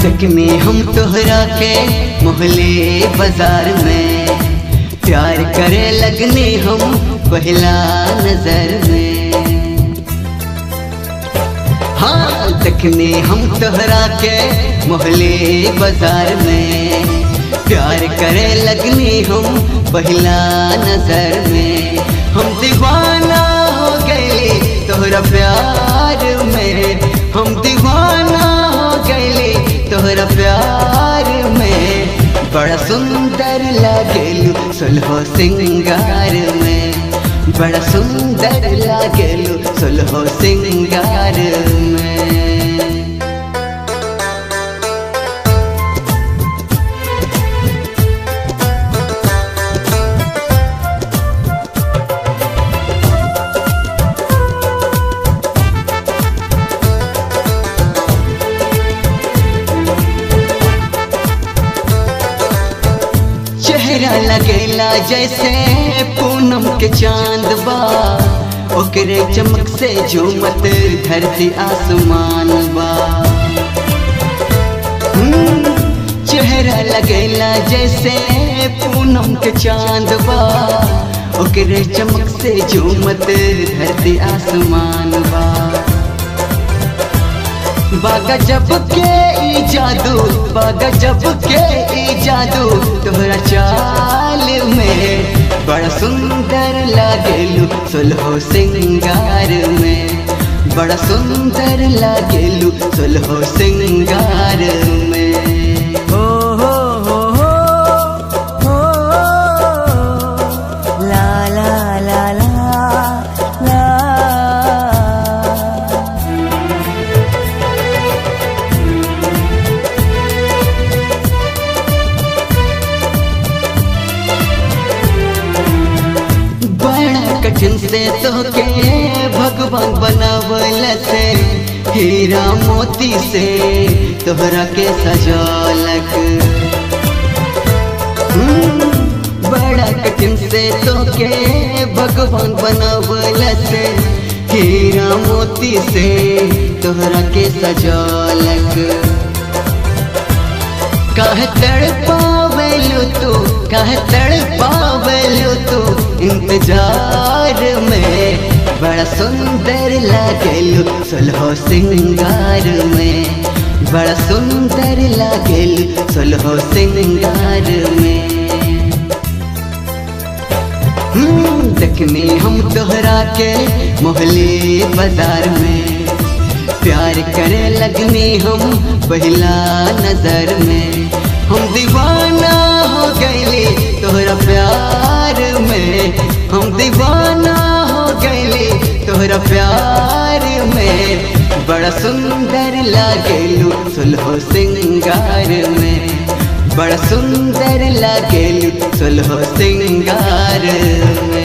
देखने हम तोहरा के मोहल्ले बाजार में, प्यार करे लगने हम पहला नजर में। हाँ देखने हम तोहरा के मोहल्ले बाजार में, प्यार करे लगने हम पहला नजर में। हम दीवाना हो गए तोहरा प्यार में, हम दीवाना हो गए तोहरा प्यार में। बड़ा सुंदर लागेलू सोलहो सिंगार में, बड़ा सुंदर लागेलू सोलहो सिंगार में। चेहरा लगेला जैसे पूनम के चांद बा, ओकरे चमक से झूमत धरती आसमान बा। चेहरा लगेला जैसे पूनम के चांद बा, ओकरे चमक से झूमत धरती आसमान बा। बागा जब के ई जादू, बागा जब के ई जादू तोहरा चाल में। बड़ा सुंदर लागेलू सोलहो सिंगार में, बड़ा सुंदर लागेलू सोलहो सिंगार में। हो हो हो हो ला ला ला ला ला। कठिन से तोके भगवान बनावल से, हीरा मोती से तोहरा के सजालक। बड़ा कठिन से तोके भगवान बनावल से, हीरा मोती से तोहरा के सजालक। काहे तड़पावेलू तू, काहे तड़पावेलू तू इंतजार में। बड़ा सुंदर लागेलू सोलहो सिंगार में, बड़ा सुंदर लागेलू सोलहो सिंगार में। देखने हम तोहरा के मोहल्ले बाजार में, प्यार करे लगने हम पहला नजर में। हम दीवाना हो गए तोहरा प्यार में, हम दीवाना हो गए तोहरा प्यार में। बड़ा सुंदर लागेलू सोलहो सिंगार में, बड़ा सुंदर लागेलू सोलहो सिंगार में।